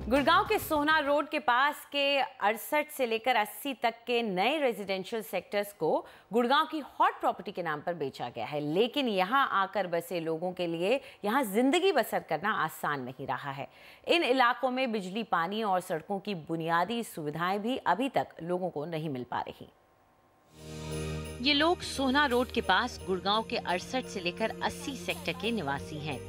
गुड़गांव के सोहना रोड के पास के 68 से लेकर 80 तक के नए रेजिडेंशियल सेक्टर्स को गुड़गांव की हॉट प्रॉपर्टी के नाम पर बेचा गया है, लेकिन यहां आकर बसे लोगों के लिए यहां जिंदगी बसर करना आसान नहीं रहा है। इन इलाकों में बिजली, पानी और सड़कों की बुनियादी सुविधाएं भी अभी तक लोगों को नहीं मिल पा रही। ये लोग सोहना रोड के पास गुड़गांव के 68 से लेकर 80 सेक्टर के निवासी हैं।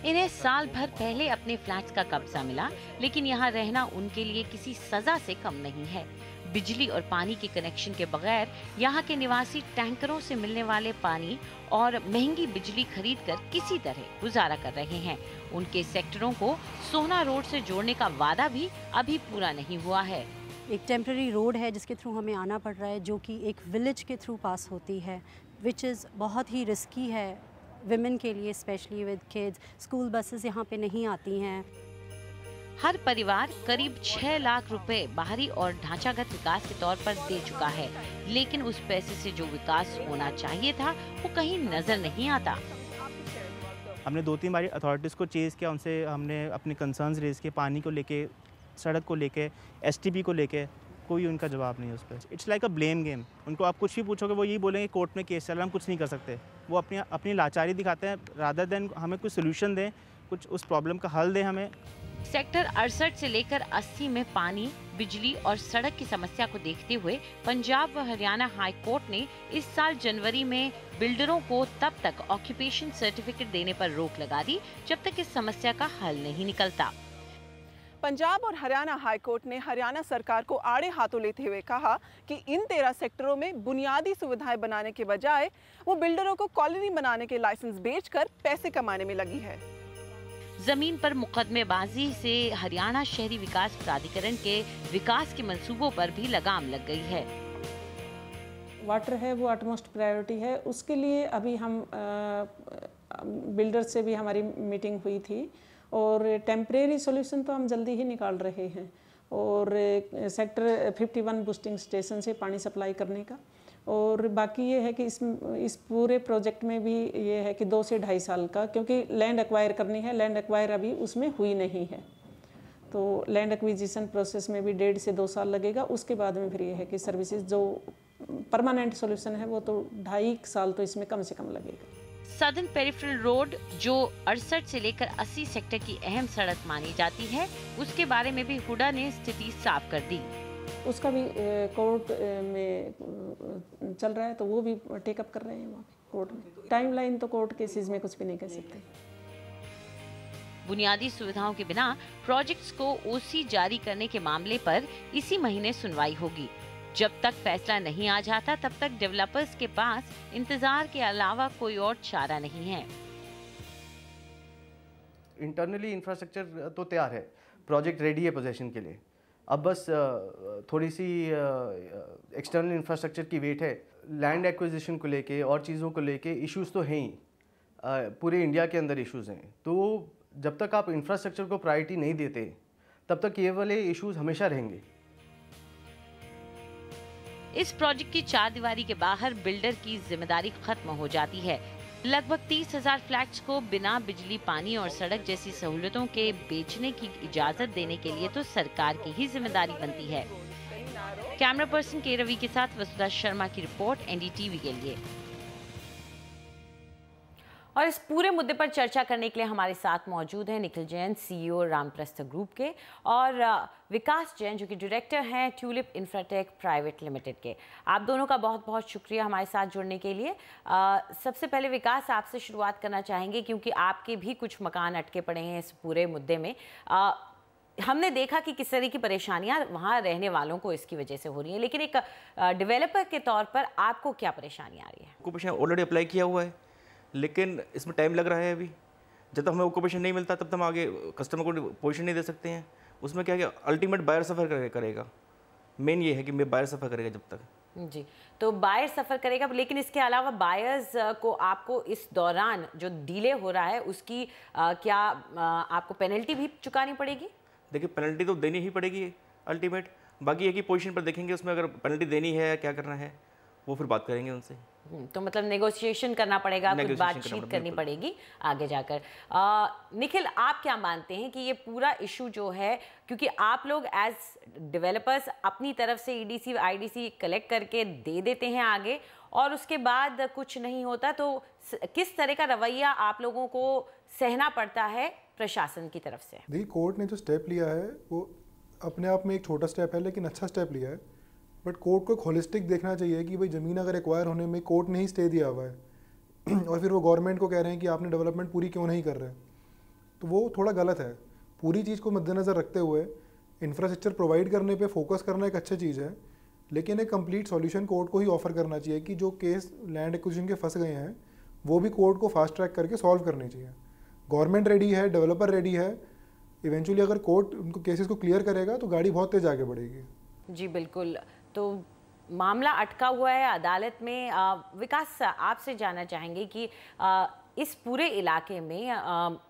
इन्हें साल भर पहले अपने फ्लैट्स का कब्जा मिला, लेकिन यहाँ रहना उनके लिए किसी सजा से कम नहीं है। बिजली और पानी के कनेक्शन के बगैर यहाँ के निवासी टैंकरों से मिलने वाले पानी और महंगी बिजली खरीदकर किसी तरह गुजारा कर रहे हैं। उनके सेक्टरों को सोहना रोड से जोड़ने का वादा भी अभी पूरा नहीं हुआ है। एक टेम्प्रेरी रोड है जिसके थ्रू हमें आना पड़ रहा है, जो कि एक विलेज के थ्रू पास होती है, विच इज़ बहुत ही रिस्की है विमेन के लिए, specially with kids. School buses यहाँ पे नहीं आती हैं। हर परिवार करीब 6 लाख रुपए बाहरी और ढांचागत विकास के तौर पर दे चुका है, लेकिन उस पैसे से जो विकास होना चाहिए था वो कहीं नजर नहीं आता। हमने 2-3 बार अथॉरिटीज़ को चेज़ किया, उनसे हमने अपने कंसर्न्स रेज किए, पानी को लेके, सड़क को लेके, एसटीपी को लेके, कोई उनका जवाब नहीं है उस पर। It's like a blame game. उनको आप कुछ भी पूछोगे वो यही बोलेंगे कोर्ट में केस चल रहा है, हम कुछ नहीं कर सकते। वो अपनी लाचारी दिखाते हैं, रादर देन हमें कुछ सोल्यूशन दें, कुछ उस प्रॉब्लम का हल दें हमें। सेक्टर 68 से लेकर 80 में पानी, बिजली और सड़क की समस्या को देखते हुए पंजाब व हरियाणा हाई कोर्ट ने इस साल जनवरी में बिल्डरों को तब तक ऑक्यूपेशन सर्टिफिकेट देने पर रोक लगा दी जब तक इस समस्या का हल नहीं निकलता। पंजाब और हरियाणा हाईकोर्ट ने हरियाणा सरकार को आड़े हाथों लेते हुए कहा कि इन 13 सेक्टरों में बुनियादी सुविधाएं बनाने के बजाय वो बिल्डरों को कॉलोनी बनाने के लाइसेंस बेचकर पैसे कमाने में लगी है। जमीन पर मुकदमेबाजी से हरियाणा शहरी विकास प्राधिकरण के विकास के मंसूबों पर भी लगाम लग गई है। वाटर है वो अटमोस्ट प्रायोरिटी है, उसके लिए अभी हम बिल्डर से भी हमारी मीटिंग हुई थी और टेम्परेरी सॉल्यूशन तो हम जल्दी ही निकाल रहे हैं। और सेक्टर 51 बूस्टिंग स्टेशन से पानी सप्लाई करने का, और बाकी ये है कि इस पूरे प्रोजेक्ट में भी ये है कि 2 से 2.5 साल का, क्योंकि लैंड एक्वायर करनी है, लैंड एक्वायर अभी उसमें हुई नहीं है, तो लैंड एक्विजिशन प्रोसेस में भी 1.5 से 2 साल लगेगा। उसके बाद में फिर ये है कि सर्विसेज जो परमानेंट सॉल्यूशन है वो तो 2.5 साल तो इसमें कम से कम लगेगा। सदर्न पेरिफेरल रोड जो 68 से लेकर 80 सेक्टर की अहम सड़क मानी जाती है, उसके बारे में भी हुडा ने स्थिति साफ कर दी। उसका भी कोर्ट में चल रहा है, तो वो भी टेकअप कर रहे हैं वहाँ पे कोर्ट में। टाइमलाइन तो कोर्ट केसेस में कुछ भी नहीं कह सकते। बुनियादी सुविधाओं के बिना प्रोजेक्ट्स को ओसी जारी करने के मामले पर इसी महीने सुनवाई होगी। जब तक फैसला नहीं आ जाता तब तक डेवलपर्स के पास इंतजार के अलावा कोई और चारा नहीं है। इंटरनली इंफ्रास्ट्रक्चर तो तैयार है, प्रोजेक्ट रेडी है पोजेशन के लिए। अब बस थोड़ी सी एक्सटर्नल इंफ्रास्ट्रक्चर की वेट है। लैंड एक्विजिशन को लेके और चीज़ों को लेके इश्यूज तो हैं ही, पूरे इंडिया के अंदर इश्यूज हैं। तो जब तक आप इंफ्रास्ट्रक्चर को प्रायोरिटी नहीं देते तब तक ये वाले इश्यूज हमेशा रहेंगे। इस प्रोजेक्ट की 4 दीवारी के बाहर बिल्डर की जिम्मेदारी खत्म हो जाती है। लगभग 30,000 फ्लैट्स को बिना बिजली, पानी और सड़क जैसी सहूलतों के बेचने की इजाजत देने के लिए तो सरकार की ही जिम्मेदारी बनती है। कैमरा पर्सन के रवि के साथ वसुधा शर्मा की रिपोर्ट, एनडीटीवी के लिए। और इस पूरे मुद्दे पर चर्चा करने के लिए हमारे साथ मौजूद हैं निखिल जैन, सीईओ रामप्रस्थ ग्रुप के, और विकास जैन जो कि डायरेक्टर हैं ट्यूलिप इंफ्राटेक प्राइवेट लिमिटेड के। आप दोनों का बहुत बहुत शुक्रिया हमारे साथ जुड़ने के लिए। सबसे पहले विकास, आपसे शुरुआत करना चाहेंगे क्योंकि आपके भी कुछ मकान अटके पड़े हैं इस पूरे मुद्दे में। हमने देखा कि किस तरह की परेशानियां वहां रहने वालों को इसकी वजह से हो रही हैं, लेकिन एक डेवलपर के तौर पर आपको क्या परेशानी आ रही है? ऑक्यूपेशन ऑलरेडी अप्लाई किया हुआ है, लेकिन इसमें टाइम लग रहा है। अभी जब तक हमें ऑक्यूपेशन नहीं मिलता तब तक हम आगे कस्टमर को पोजीशन नहीं दे सकते हैं। उसमें क्या है कि अल्टीमेट बायर सफ़र करेगा। मेन ये है कि बायर सफ़र करेगा जब तक। जी, तो बायर सफ़र करेगा, लेकिन इसके अलावा बायर्स को आपको इस दौरान जो डिले हो रहा है उसकी क्या आपको पेनल्टी भी चुकानी पड़ेगी? देखिए, पेनल्टी तो देनी ही पड़ेगी अल्टीमेट। बाकी एक ही पोजीशन पर देखेंगे, उसमें अगर पेनल्टी देनी है या क्या करना है वो फिर बात करेंगे उनसे। तो मतलब नेगोशिएशन करना पड़ेगा, कुछ बातचीत करनी पड़ेगी आगे जाकर। निखिल, आप क्या मानते हैं कि ये पूरा इशू जो है, क्योंकि आप लोग एज डेवलपर्स अपनी तरफ से ईडीसी आईडीसी कलेक्ट करके दे देते हैं आगे, और उसके बाद कुछ नहीं होता, तो किस तरह का रवैया आप लोगों को सहना पड़ता है प्रशासन की तरफ से? देखिए, कोर्ट ने जो स्टेप लिया है वो अपने आप में एक छोटा स्टेप है, लेकिन अच्छा स्टेप लिया है। बट कोर्ट को एक होलिस्टिक देखना चाहिए कि भाई ज़मीन अगर एक्वायर होने में कोर्ट ने ही स्टे दिया हुआ है और फिर वो गवर्नमेंट को कह रहे हैं कि आपने डेवलपमेंट पूरी क्यों नहीं कर रहे, तो वो थोड़ा गलत है। पूरी चीज़ को मद्देनज़र रखते हुए इंफ्रास्ट्रक्चर प्रोवाइड करने पे फोकस करना एक अच्छी चीज़ है, लेकिन एक कंप्लीट सॉल्यूशन कोर्ट को ही ऑफर करना चाहिए कि जो केस लैंड एक्विजिशन के फंस गए हैं वो भी कोर्ट को फास्ट ट्रैक करके सॉल्व करनी चाहिए। गवर्नमेंट रेडी है, डेवलपर रेडी है, इवेंचुअली अगर कोर्ट उनको केसेस को क्लियर करेगा तो गाड़ी बहुत तेज आगे बढ़ेगी। जी बिल्कुल। तो मामला अटका हुआ है अदालत में। विकास, आपसे जानना चाहेंगे कि इस पूरे इलाके में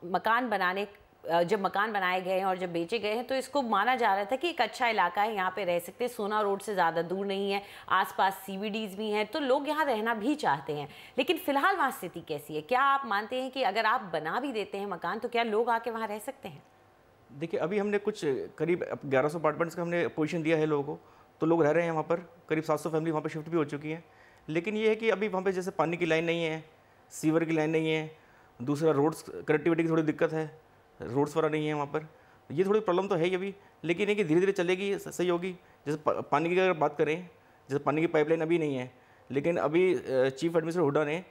मकान बनाने, जब मकान बनाए गए हैं और जब बेचे गए हैं तो इसको माना जा रहा था कि एक अच्छा इलाका है, यहाँ पे रह सकते हैं, सोना रोड से ज़्यादा दूर नहीं है, आसपास सीबीडीज भी हैं, तो लोग यहाँ रहना भी चाहते हैं। लेकिन फिलहाल वहाँ स्थिति कैसी है? क्या आप मानते हैं कि अगर आप बना भी देते हैं मकान तो क्या लोग आके वहाँ रह सकते हैं? देखिए, अभी हमने कुछ करीब 1100 अपार्टमेंट्स का हमने पोजीशन दिया है लोगों को, तो लोग रह रहे हैं वहाँ पर। करीब 700 फैमिली वहाँ पर शिफ्ट भी हो चुकी है। लेकिन ये है कि अभी वहाँ पे जैसे पानी की लाइन नहीं है, सीवर की लाइन नहीं है, दूसरा रोड्स कनेक्टिविटी की थोड़ी दिक्कत है, रोड्स वगैरह नहीं है वहाँ पर, ये थोड़ी प्रॉब्लम तो है ही अभी। लेकिन ये कि धीरे धीरे चलेगी, सही होगी। जैसे पानी की अगर बात करें, जैसे पानी की पाइपलाइन अभी नहीं है, लेकिन अभी चीफ एडमिनिस्ट्रेटर हुड्डा ने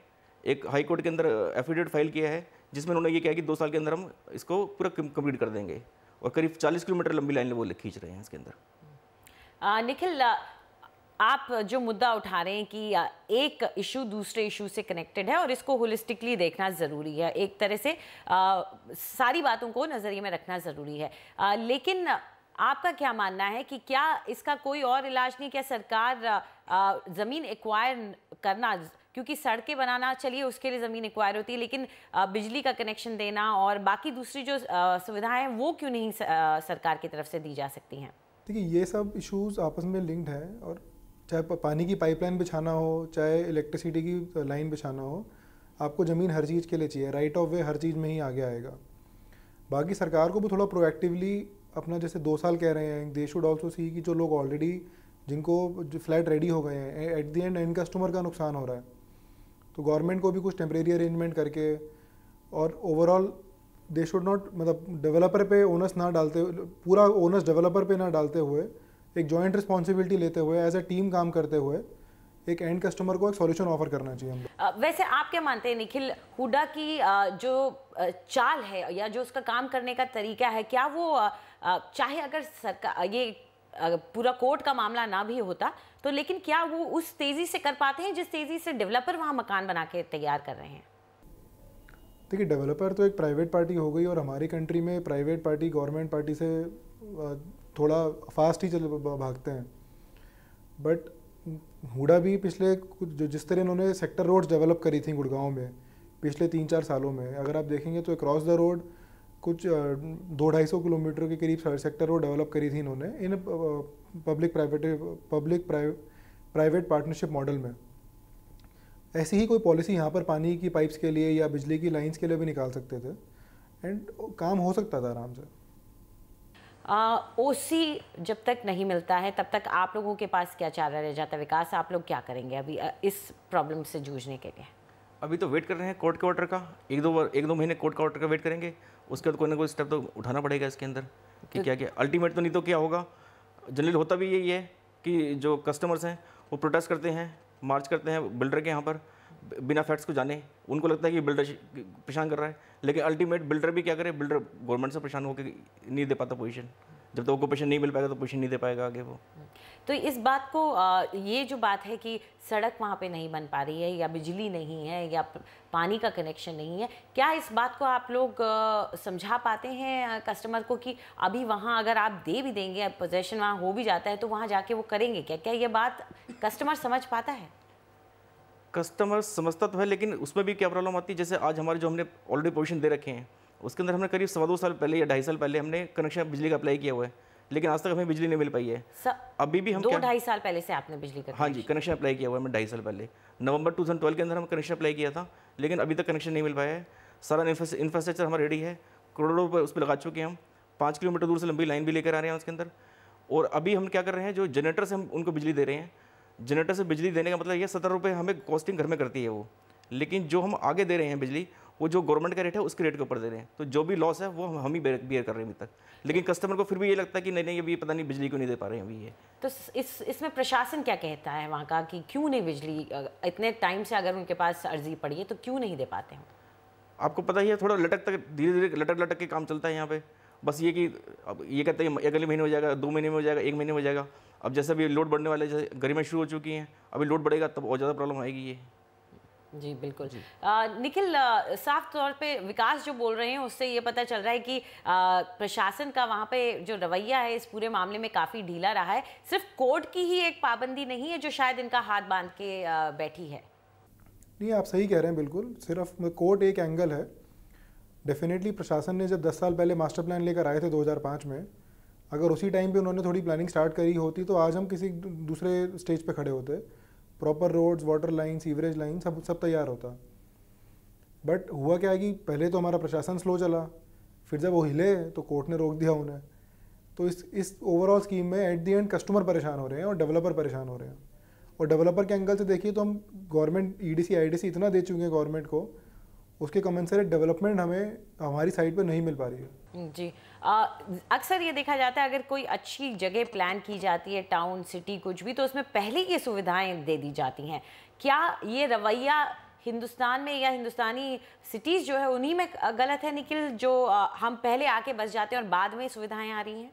एक हाई कोर्ट के अंदर एफिडेविट फाइल किया है जिसमें उन्होंने ये कहा कि 2 साल के अंदर हम इसको पूरा कंप्लीट कर देंगे, और करीब 40 किलोमीटर लंबी लाइन वो खींच रहे हैं इसके अंदर। निखिल, आप जो मुद्दा उठा रहे हैं कि एक इशू दूसरे इशू से कनेक्टेड है और इसको होलिस्टिकली देखना ज़रूरी है, एक तरह से सारी बातों को नज़रिए में रखना ज़रूरी है, लेकिन आपका क्या मानना है कि क्या इसका कोई और इलाज नहीं? क्या सरकार ज़मीन एक्वायर करना, क्योंकि सड़कें बनाना चलिए उसके लिए ज़मीन एक्वायर होती है, लेकिन बिजली का कनेक्शन देना और बाकी दूसरी जो सुविधाएं हैं वो क्यों नहीं सरकार की तरफ से दी जा सकती हैं? देखिए, ये सब इश्यूज आपस में लिंक्ड हैं, और चाहे पानी की पाइपलाइन बिछाना हो, चाहे इलेक्ट्रिसिटी की लाइन बिछाना हो, आपको ज़मीन हर चीज़ के लिए चाहिए। राइट ऑफ वे हर चीज़ में ही आगे आएगा। बाकी सरकार को भी थोड़ा प्रोएक्टिवली अपना, जैसे 2 साल कह रहे हैं, दे शुड ऑल्सो सी कि जो लोग ऑलरेडी जिनको जो फ्लैट रेडी हो गए हैं, एट द एंड कस्टमर का नुकसान हो रहा है, तो गवर्नमेंट को भी कुछ टेम्परेरी अरेंजमेंट करके, और ओवरऑल दे शुड नॉट, मतलब डेवलपर पे ओनस ना डालते, पूरा ओनस डेवलपर पे ना डालते हुए, एक जॉइंट रिस्पॉन्सिबिलिटी लेते हुए, एज ए टीम काम करते हुए एक एंड कस्टमर को एक सॉल्यूशन ऑफर करना चाहिए। वैसे आप क्या मानते हैं निखिल, हुड्डा की जो चाल है या जो उसका काम करने का तरीका है, क्या वो चाहे अगर सरकार ये पूरा कोर्ट का मामला ना भी होता तो, लेकिन क्या वो उस तेज़ी से कर पाते हैं जिस तेज़ी से डेवलपर वहाँ मकान बना के तैयार कर रहे हैं? देखिए, डेवलपर तो एक प्राइवेट पार्टी हो गई, और हमारी कंट्री में प्राइवेट पार्टी गवर्नमेंट पार्टी से थोड़ा फास्ट ही भागते हैं। बट हुड्डा भी पिछले कुछ, जो जिस तरह इन्होंने सेक्टर रोड्स डेवलप करी थी गुड़गांव में पिछले 3-4 सालों में, अगर आप देखेंगे तो अक्रॉस द रोड कुछ 200-250 किलोमीटर के करीब सेक्टर रोड डेवलप करी थी इन्होंने, in public private partnership model में। ऐसी ही कोई पॉलिसी यहाँ पर पानी की पाइप्स के लिए या बिजली की लाइंस के लिए भी निकाल सकते थे, एंड काम हो सकता था आराम से। ओसी जब तक नहीं मिलता है तब तक आप लोगों के पास क्या चारा रह जाता है? विकास, आप लोग क्या करेंगे अभी इस प्रॉब्लम से जूझने के लिए? अभी तो वेट कर रहे हैं कोर्ट के ऑर्डर का, 1-2 महीने कोर्ट का ऑर्डर का वेट करेंगे, उसके बाद कोई ना कोई स्टेप तो उठाना पड़ेगा इसके अंदर कि क्या क्या अल्टीमेट तो नहीं तो क्या होगा। जनरली होता भी यही है कि जो कस्टमर्स हैं वो प्रोटेस्ट करते हैं, मार्च करते हैं बिल्डर के यहाँ पर बिना फैक्ट्स को जाने। उनको लगता है कि बिल्डर परेशान कर रहा है, लेकिन अल्टीमेट बिल्डर भी क्या करे, बिल्डर गवर्नमेंट से परेशान होकर नहीं दे पाता पोजीशन। जब तक तो ऑक्यूपेशन नहीं मिल पाएगा तो पोजीशन नहीं दे पाएगा आगे वो। तो इस बात को ये जो बात है कि सड़क वहाँ पे नहीं बन पा रही है, या बिजली नहीं है, या पानी का कनेक्शन नहीं है, क्या इस बात को आप लोग समझा पाते हैं कस्टमर को कि अभी वहाँ अगर आप दे भी देंगे, पोजेशन वहाँ हो भी जाता है, तो वहाँ जाके वो करेंगे क्या? क्या ये बात कस्टमर समझ पाता है? कस्टमर समझता तो है, लेकिन उसमें भी क्या प्रॉब्लम आती है, जैसे आज हमारे जो हमने ऑलरेडी पोजीशन दे रखे हैं उसके अंदर हमने करीब 2.25 साल पहले या 2.5 साल पहले हमने कनेक्शन बिजली का अप्लाई किया हुआ है, लेकिन आज तक हमें बिजली नहीं मिल पाई है। अभी भी हम 2-2.5 साल पहले से आपने बिजली का हाँ जी कनेक्शन अप्लाई किया हुआ है, मैं 2.5 साल पहले नवंबर 2012 के अंदर हम कनेक्शन अप्लाई किया था, लेकिन अभी तक कनेक्शन नहीं मिल पाया है। सारा इंफ्रास्ट्रक्चर हमारा रेडी है, करोड़ों रुपये उस पर लगा चुके हैं हम, 5 किलोमीटर दूर से लंबी लाइन भी लेकर आ रहे हैं उसके अंदर। और अभी हम क्या कर रहे हैं, जो जनरेटर से हम उनको बिजली दे रहे हैं, जनरेटर से बिजली देने का मतलब ये 17 रुपये हमें कॉस्टिंग घर में करती है वो, लेकिन जो हम आगे दे रहे हैं बिजली वो जो गवर्नमेंट का रेट है उसके रेट के ऊपर दे रहे हैं, तो जो भी लॉस है वो हम ही बियर कर रहे हैं अभी तक। लेकिन कस्टमर को फिर भी ये लगता है कि नहीं अभी पता नहीं बिजली क्यों नहीं दे पा रहे हैं अभी ये। तो इसमें प्रशासन क्या कहता है वहाँ का कि क्यों नहीं बिजली, इतने टाइम से अगर उनके पास अर्जी पड़ी है तो क्यों नहीं दे पाते हैं? आपको पता ही है, थोड़ा लटक तक धीरे धीरे लटक के काम चलता है यहाँ पे। बस ये कि अब ये कहते हैं अगले महीने हो जाएगा, 2 महीने में हो जाएगा, 1 महीने में हो जाएगा। अब जैसे अभी लोड बढ़ने वाले, जैसे गर्मियाँ शुरू हो चुकी हैं, अभी लोड बढ़ेगा तब और ज़्यादा प्रॉब्लम आएगी ये। जी बिल्कुल जी। निखिल, साफ तौर पे विकास जो बोल रहे हैं उससे ये पता चल रहा है कि प्रशासन का वहाँ पे जो रवैया है इस पूरे मामले में काफ़ी ढीला रहा है। सिर्फ कोर्ट की ही एक पाबंदी नहीं है जो शायद इनका हाथ बांध के बैठी है। नहीं, आप सही कह रहे हैं बिल्कुल, सिर्फ कोर्ट एक एंगल है। डेफिनेटली प्रशासन ने जब 10 साल पहले मास्टर प्लान लेकर आए थे 2005 में, अगर उसी टाइम पे उन्होंने थोड़ी प्लानिंग स्टार्ट करी होती तो आज हम किसी दूसरे स्टेज पे खड़े होते। Proper roads, water line, sewerage line सब तैयार होता। बट हुआ क्या है कि पहले तो हमारा प्रशासन स्लो चला, फिर जब वो हिले तो कोर्ट ने रोक दिया उन्हें। तो इस ओवरऑल स्कीम में एट द एंड कस्टमर परेशान हो रहे हैं और डेवलपर परेशान हो रहे हैं। और डेवलपर के एंगल से देखिए तो हम गवर्नमेंट EDC IDC इतना दे चुके हैं गवर्नमेंट को, उसके कमेंसरेट डेवलपमेंट हमें हमारी साइड पर नहीं मिल पा रही है। जी, अक्सर ये देखा जाता है अगर कोई अच्छी जगह प्लान की जाती है, टाउन, सिटी, कुछ भी, तो उसमें पहले ये सुविधाएं दे दी जाती हैं। क्या ये रवैया हिंदुस्तान में या हिंदुस्तानी सिटीज़ जो है उन्हीं में गलत है निखिल, जो हम पहले आके बस जाते हैं और बाद में सुविधाएं आ रही हैं?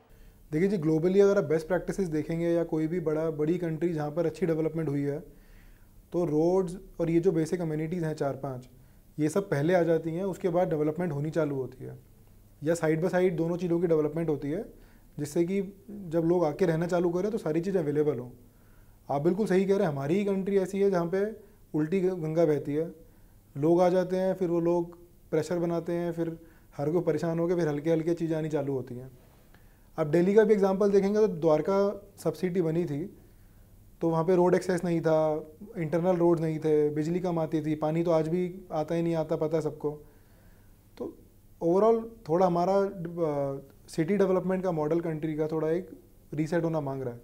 देखिए जी, ग्लोबली अगर आप बेस्ट प्रैक्टिसेस देखेंगे या कोई भी बड़ी कंट्री जहाँ पर अच्छी डेवलपमेंट हुई है, तो रोड्स और ये जो बेसिक कम्युनिटीज़ हैं 4-5, ये सब पहले आ जाती हैं, उसके बाद डेवलपमेंट होनी चालू होती है, या साइड बाय साइड दोनों चीज़ों की डेवलपमेंट होती है, जिससे कि जब लोग आके रहना चालू करें तो सारी चीज़ें अवेलेबल हों। आप बिल्कुल सही कह रहे हैं, हमारी ही कंट्री ऐसी है जहाँ पे उल्टी गंगा बहती है, लोग आ जाते हैं, फिर वो लोग प्रेशर बनाते हैं, फिर हर कोई परेशान होकर फिर हल्के हल्के चीज़ें आनी चालू होती हैं। आप दिल्ली का भी एग्जांपल देखेंगे तो द्वारका सबसिटी बनी थी तो वहाँ पे रोड एक्सेस नहीं था, इंटरनल रोड नहीं थे, बिजली कम आती थी, पानी तो आज भी आता ही नहीं आता, पता है सबको। तो ओवरऑल थोड़ा हमारा सिटी डेवलपमेंट का मॉडल कंट्री का थोड़ा एक रीसेट होना मांग रहा है।